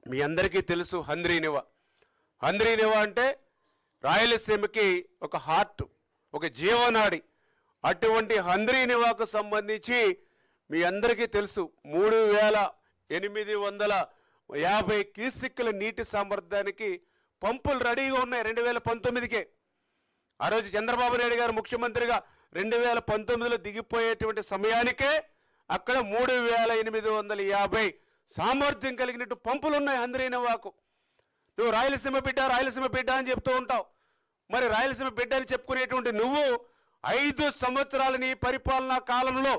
మీ అందరికీ తెలుసు హంద్రీనివా. హంద్రీనివా అంటే రాయలసీమకి ఒక హార్ట్, ఒక జీవనాడి. అటువంటి హంద్రీనివాకు సంబంధించి మీ అందరికీ తెలుసు 3850 క్యూసెక్కుల నీటి సామర్థ్యానికి పంపులు రెడీగా ఉన్నాయి 2019కే. ఆ రోజు చంద్రబాబు నాయుడు గారు ముఖ్యమంత్రిగా 2019లో దిగిపోయేటువంటి సమయానికే అక్కడ 3850 సామర్థ్యం కలిగినట్టు పంపులు ఉన్నాయి హంద్రీనివాకు. నువ్వు రాయలసీమ బిడ్డ అని చెప్తూ ఉంటావు. మరి రాయలసీమ బిడ్డ అని చెప్పుకునేటువంటి నువ్వు 5 సంవత్సరాల నీ పరిపాలనా కాలంలో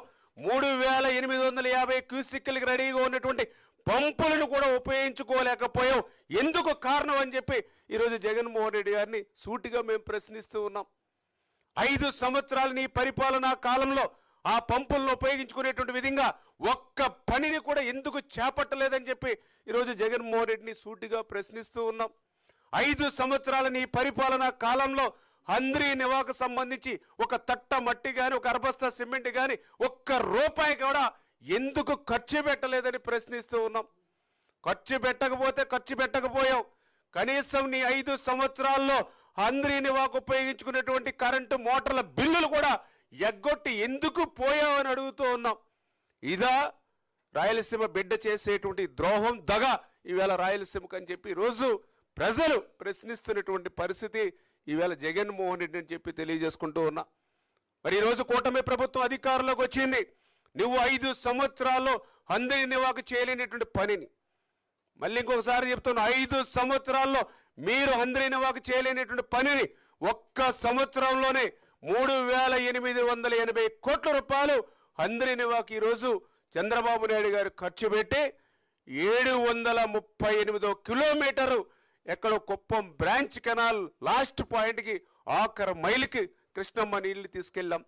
3850 క్యూసెక్కులకి రెడీగా ఉన్నటువంటి పంపులను కూడా ఉపయోగించుకోలేకపోయావు. ఎందుకు కారణం అని చెప్పి ఈరోజు జగన్మోహన్ రెడ్డి గారిని సూటిగా మేము ప్రశ్నిస్తూ ఉన్నాం. 5 సంవత్సరాలు నీ పరిపాలనా కాలంలో ఆ పంపులను ఉపయోగించుకునేటువంటి విధంగా ఒక్క పనిని కూడా ఎందుకు చేపట్టలేదని చెప్పి ఈరోజు జగన్మోహన్ రెడ్డిని సూటిగా ప్రశ్నిస్తూ ఉన్నాం. 5 సంవత్సరాల నీ పరిపాలనా కాలంలో హంద్రీనివాకు సంబంధించి ఒక తట్ట మట్టి కానీ, ఒక అరబస్తా సిమెంట్ కానీ, ఒక్క రూపాయి కూడా ఎందుకు ఖర్చు పెట్టలేదని ప్రశ్నిస్తూ ఉన్నాం. ఖర్చు పెట్టకపోయావు. కనీసం నీ 5 సంవత్సరాల్లో హంద్రీనివాకు ఉపయోగించుకునేటువంటి కరెంటు మోటార్ల బిల్లులు కూడా ఎగ్గొట్టి ఎందుకు పోయావని అడుగుతూ ఉన్నాం. ఇదా రాయలసీమ బిడ్డ చేసేటువంటి ద్రోహం, దగ ఈవేళ రాయలసీమకు అని చెప్పి ఈరోజు ప్రజలు ప్రశ్నిస్తున్నటువంటి పరిస్థితి ఈవేళ జగన్మోహన్ రెడ్డి అని చెప్పి తెలియజేసుకుంటూ ఉన్నా. మరి ఈరోజు కూటమి ప్రభుత్వం అధికారంలోకి వచ్చింది. నువ్వు 5 సంవత్సరాల్లో హంద్రీనివాకు చేయలేనటువంటి పనిని, మళ్ళీ ఇంకొకసారి చెప్తున్నా, 5 సంవత్సరాల్లో మీరు హంద్రీనివాకు చేయలేనటువంటి పనిని ఒక్క సంవత్సరంలోనే 3880 కోట్ల రూపాయలు హంద్రీనివాకు ఈరోజు చంద్రబాబు నాయుడు గారు ఖర్చు పెట్టి 738 కిలోమీటరు ఎక్కడో కుప్పం బ్రాంచ్ కెనాల్ లాస్ట్ పాయింట్కి ఆఖరి మైలుకి కృష్ణమ్మ నీళ్లు తీసుకెళ్ళాం.